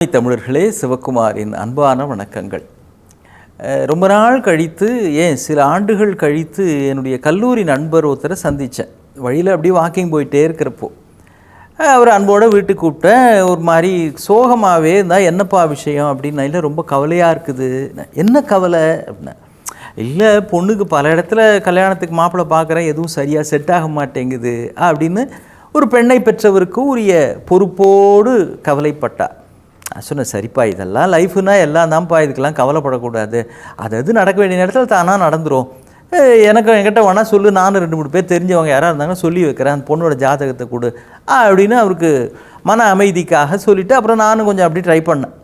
தமிழர்களே, சிவகுமாரின் அன்பான வணக்கங்கள். ரொம்ப நாள் கழித்து, சில ஆண்டுகள் கழித்து என்னுடைய கல்லூரி நண்பர் ஒருத்தரை சந்தித்தேன். வழியில் அப்படியே வாக்கிங் போயிட்டே இருக்கிறப்போ அவர் அன்போடு வீட்டுக்கு கூப்பிட்டேன். ஒரு மாதிரி சோகமாகவே இருந்தால், என்னப்பா விஷயம் அப்படின்னா, இல்லை ரொம்ப கவலையாக இருக்குது. என்ன கவலை அப்படின்னா, இல்லை பொண்ணுக்கு பல இடத்துல கல்யாணத்துக்கு மாப்பிள்ளை பார்க்குறேன், எதுவும் சரியாக செட் ஆக மாட்டேங்குது அப்படின்னு ஒரு பெண்ணை பெற்றவருக்கு உரிய பொறுப்போடு கவலைப்பட்டார். நான் சொன்னேன், சரிப்பா இதெல்லாம் லைஃப்னா எல்லாம் தான்ப்பா, இதுக்கெல்லாம் கவலைப்படக்கூடாது. அது நடக்க வேண்டிய நேரத்தில் தானாக நடந்துடும். என்கிட்ட வேணா சொல்லு, நானும் 2-3 பேர் தெரிஞ்சவங்க யாராக இருந்தாங்கன்னா சொல்லி வைக்கிறேன், அந்த பொண்ணோட ஜாதகத்தை கொடு அப்படின்னு அவருக்கு மன அமைதிக்காக சொல்லிவிட்டு அப்புறம் நானும் கொஞ்சம் அப்படி ட்ரை பண்ணேன்.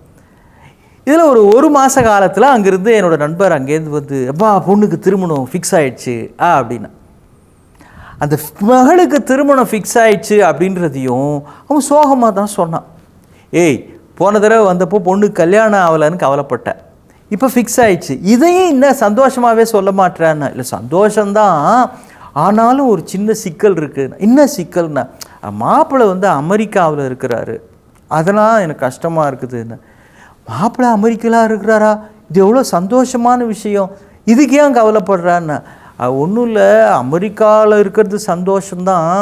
இதில் ஒரு மாத காலத்தில் அங்கேருந்து என்னோடய நண்பர் அங்கேருந்து வந்து, அப்பா பொண்ணுக்கு திருமணம் ஃபிக்ஸ் ஆகிடுச்சு அப்படின்னா. அந்த மகளுக்கு திருமணம் ஃபிக்ஸ் ஆகிடுச்சு அப்படின்றதையும் அவன் சோகமாக தான் சொன்னான். போன தடவை வந்தப்போ பொண்ணுக்கு கல்யாணம் ஆகலைன்னு கவலைப்பட்டேன், இப்போ ஃபிக்ஸ் ஆகிடுச்சு, இதையும் இன்னும் சந்தோஷமாகவே சொல்ல மாட்டேறான்னு. இல்லை சந்தோஷந்தான், ஆனாலும் ஒரு சின்ன சிக்கல் இருக்குது. என்ன சிக்கல்னா, மாப்பிள்ளை வந்து அமெரிக்காவில் இருக்கிறாரு, அதெல்லாம் எனக்கு கஷ்டமாக இருக்குதுன்னு. மாப்பிள்ளை அமெரிக்காவில் இருக்கிறாரா, இது எவ்வளோ சந்தோஷமான விஷயம், இதுக்கு ஏன் கவலைப்படுறான்னு. ஒன்றும் இல்லை, அமெரிக்காவில் இருக்கிறது சந்தோஷந்தான்,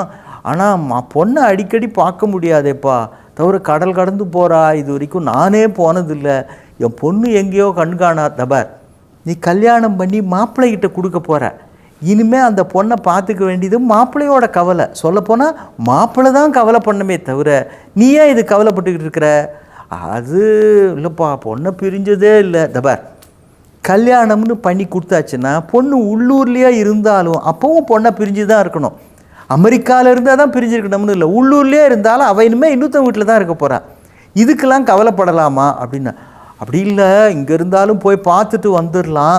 ஆனால் பொண்ணை அடிக்கடி பார்க்க முடியாதேப்பா, தவிர கடல் கடந்து போகிறா, இது வரைக்கும் நானே போனதில்லை, என் பொண்ணு எங்கேயோ கண்காணா. தபார், நீ கல்யாணம் பண்ணி மாப்பிள்ளைகிட்ட கொடுக்க போகிற, இனிமேல் அந்த பொண்ணை பார்த்துக்க வேண்டியது மாப்பிள்ளையோட கவலை. சொல்லப்போனால் மாப்பிள்ளை தான் கவலை பண்ணமே தவிர நீ ஏன் இது கவலைப்பட்டுக்கிட்டு இருக்கிற. அது இல்லைப்பா, பொண்ணை பிரிஞ்சதே இல்லை. தபார், கல்யாணம்னு பண்ணி கொடுத்தாச்சுன்னா பொண்ணு உள்ளூர்லேயே இருந்தாலும் அப்போவும் பொண்ணை பிரிஞ்சு தான் இருக்கணும். அமெரிக்காவில் இருந்தால் தான் பிரிஞ்சிருக்கணும்னு இல்லை, உள்ளூர்லேயே இருந்தாலும் அவள் இனிமேல் இன்னொருத்தன் வீட்டில் தான் இருக்க போகிறா, இதுக்கெல்லாம் கவலைப்படலாமா அப்படின்னா. அப்படி இல்லை, இங்கே இருந்தாலும் போய் பார்த்துட்டு வந்துடலாம்,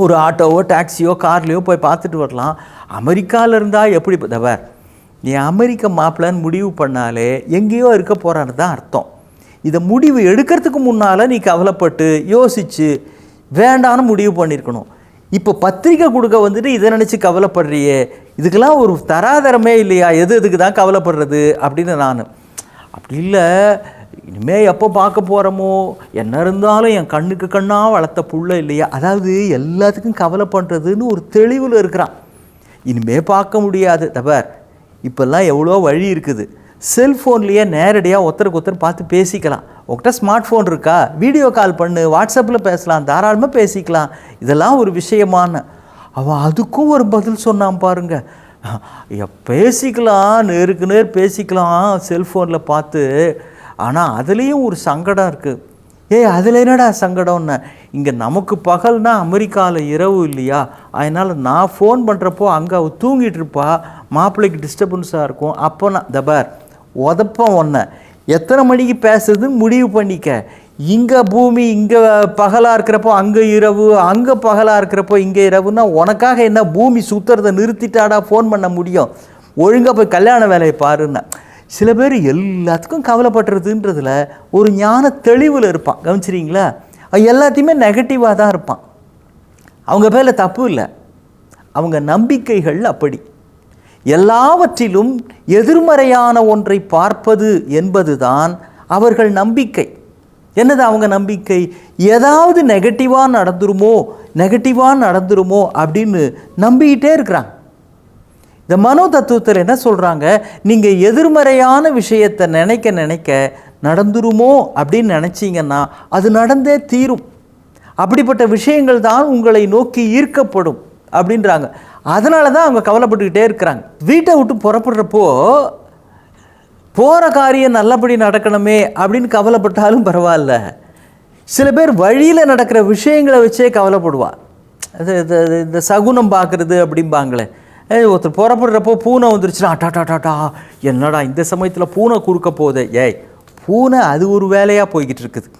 ஒரு ஆட்டோவோ டாக்ஸியோ கார்லேயோ போய் பார்த்துட்டு வரலாம். அமெரிக்காவில் இருந்தால் எப்படி தவர், நீ அமெரிக்க மாப்பிள்ளைன்னு முடிவு பண்ணாலே எங்கேயோ இருக்க போகிறான்னு தான் அர்த்தம். இதை முடிவு எடுக்கிறதுக்கு முன்னால் நீ கவலைப்பட்டு யோசித்து வேண்டான்னு முடிவு பண்ணியிருக்கணும். இப்போ பத்திரிக்கை கொடுக்க வந்துட்டு இதை நினச்சி கவலைப்படுறியே, இதுக்கெல்லாம் ஒரு தராதரமே இல்லையா, எதுக்கு தான் கவலைப்படுறது அப்படின்னு நான். அப்படி இல்லை, இனிமேல் எப்போ பார்க்க போகிறோமோ, என்ன இருந்தாலும் என் கண்ணுக்கு கண்ணாக வளர்த்த புள்ள இல்லையா, அதாவது எல்லாத்துக்கும் கவலை பண்ணுறதுன்னு ஒரு தெளிவில் இருக்கிறான். இனிமேல் பார்க்க முடியாது. தபார், இப்போல்லாம் எவ்வளோ வழி இருக்குது, செல்ஃபோன்லேயே நேரடியாக ஒருத்தருக்கு பார்த்து பேசிக்கலாம். உங்கள்கிட்ட ஸ்மார்ட் ஃபோன் இருக்கா, வீடியோ கால் பண்ணு, வாட்ஸ்அப்பில் பேசலாம், தாராளமாக பேசிக்கலாம், இதெல்லாம் ஒரு விஷயமான. அவன் அதுக்கும் ஒரு பதில் சொன்னான் பாருங்க. பேசிக்கலாம், நேருக்கு நேர் பேசிக்கலாம் செல்ஃபோனில் பார்த்து, ஆனால் அதுலேயும் ஒரு சங்கடம் இருக்குது. அதில் என்னடா சங்கடம்னு, இங்கே நமக்கு பகல்னா அமெரிக்காவில் இரவு இல்லையா, அதனால் நான் ஃபோன் பண்ணுறப்போ அங்கே அவள் தூங்கிட்டு இருப்பா, மாப்பிள்ளைக்கு டிஸ்டர்பன்ஸாக இருக்கும். அப்போ நான் தபார் உதப்பம் ஒன்று, எத்தனை மணிக்கு பேசுறதுன்னு முடிவு பண்ணிக்க. இங்கே பூமி இங்கே பகலாக இருக்கிறப்போ அங்கே இரவு, அங்கே பகலாக இருக்கிறப்போ இங்கே இரவுன்னா உனக்காக என்ன பூமி சுற்றுறதை நிறுத்திட்டாடா ஃபோன் பண்ண முடியும், ஒழுங்காக போய் கல்யாண வேலையை பாருன்னா. சில பேர் எல்லாத்துக்கும் கவலைப்படுறதுன்றதுல ஒரு ஞான தெளிவில் இருப்பான், கவனிச்சிரிங்களா. எல்லாத்தையுமே நெகட்டிவாக தான் இருப்பான். அவங்க பேரில் தப்பு இல்லை, அவங்க நம்பிக்கைகள் அப்படி. எல்லாவற்றிலும் எதிர்மறையான ஒன்றை பார்ப்பது என்பதுதான் அவர்கள் நம்பிக்கை. என்னது அவங்க நம்பிக்கை, ஏதாவது நெகட்டிவாக நடந்துருமோ அப்படின்னு நம்பிக்கிட்டே இருக்கிறாங்க. இந்த மனோ தத்துவத்தில் என்ன சொல்கிறாங்க, நீங்கள் எதிர்மறையான விஷயத்தை நினைக்க நடந்துருமோ அப்படின்னு நினச்சிங்கன்னா அது நடந்தே தீரும். அப்படிப்பட்ட விஷயங்கள் தான் உங்களை நோக்கி ஈர்க்கப்படும் அப்படின்றாங்க. அதனால தான் அவங்க கவலைப்பட்டுக்கிட்டே இருக்கிறாங்க. வீட்டை விட்டு புறப்படுறப்போ போகிற காரியம் நல்லபடி நடக்கணுமே அப்படின்னு கவலைப்பட்டாலும் பரவாயில்ல. சில பேர் வழியில் நடக்கிற விஷயங்களை வச்சே கவலைப்படுவாள். இந்த சகுனம் பார்க்குறது அப்படிம்பாங்களே, ஒருத்தர் புறப்படுறப்போ பூனை வந்துருச்சுன்னா டாட்டா என்னடா இந்த சமயத்தில் பூனை குறுக்க போகுது. பூனை அது ஒரு வேலையாக போய்கிட்டு இருக்குது,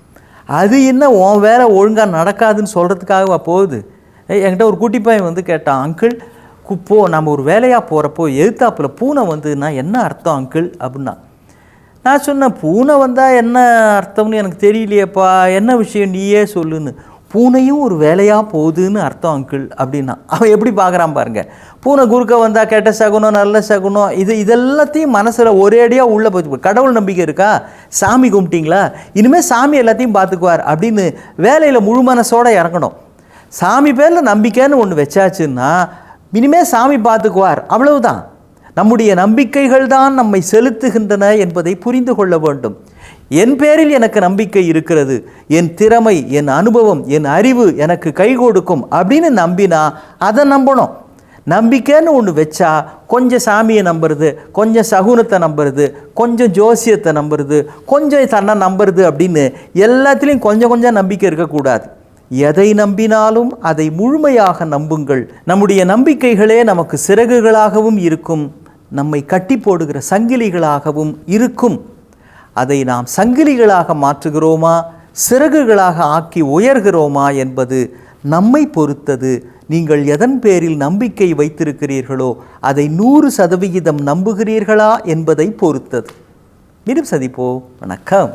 அது என்ன உன் வேலை ஒழுங்காக நடக்காதுன்னு சொல்கிறதுக்காகவா போகுது. என்கிட்ட ஒரு குட்டி பையன் வந்து கேட்டான், அங்கிள் நம்ம ஒரு வேலையாக போகிறப்போ எதிர்த்தாப்பில் பூனை வந்துன்னா என்ன அர்த்தம் அங்கிள் அப்படின்னா. நான் சொன்னேன், பூனை வந்தால் என்ன அர்த்தம்னு எனக்கு தெரியலையேப்பா, என்ன விஷயம் நீயே சொல்லுன்னு. பூனையும் ஒரு வேலையாக போகுதுன்னு அர்த்தம் அங்கிள் அப்படின்னா அவன் எப்படி பார்க்குறான் பாருங்கள். பூனை குறுக்க வந்தால் கெட்ட சகுனம் நல்ல சகுனம் இதெல்லாத்தையும் மனசில் ஒரேடியாக உள்ளே போச்சு. கடவுள் நம்பிக்கை இருக்கா? சாமி கும்பிட்டிங்களா? இனிமேல் சாமி எல்லாத்தையும் பார்த்துக்குவார் அப்படின்னு வேலையில் முழு மனசோடு இறங்கணும். சாமி பேரில் நம்பிக்கைன்னு ஒன்று வச்சாச்சுன்னா இனிமேல் சாமி பார்த்துக்குவார், அவ்வளவுதான். நம்முடைய நம்பிக்கைகள் தான் நம்மை செலுத்துகின்றன என்பதை புரிந்து கொள்ள வேண்டும். என் பேரில் எனக்கு நம்பிக்கை இருக்கிறது, என் திறமை, என் அனுபவம், என் அறிவு எனக்கு கை கொடுக்கும் அப்படின்னு நம்பினா அதை நம்பணும். நம்பிக்கைன்னு ஒன்று வச்சா கொஞ்சம் சாமியை நம்புறது, கொஞ்சம் சகுனத்தை நம்புறது, கொஞ்சம் ஜோசியத்தை நம்புறது, கொஞ்சம் தன்னை நம்புறது அப்படின்னு எல்லாத்துலேயும் கொஞ்சம் கொஞ்சம் நம்பிக்கை இருக்கக்கூடாது. எதை நம்பினாலும் அதை முழுமையாக நம்புங்கள். நம்முடைய நம்பிக்கைகளே நமக்கு சிறகுகளாகவும் இருக்கும், நம்மை கட்டி போடுகிற சங்கிலிகளாகவும் இருக்கும். அதை நாம் சங்கிலிகளாக மாற்றுகிறோமா, சிறகுகளாக ஆக்கி உயர்கிறோமா என்பது நம்மை பொறுத்தது. நீங்கள் எதன் பேரில் நம்பிக்கை வைத்திருக்கிறீர்களோ அதை 100% நம்புகிறீர்களா என்பதை பொறுத்தது. மீண்டும் சந்திப்போம். வணக்கம்.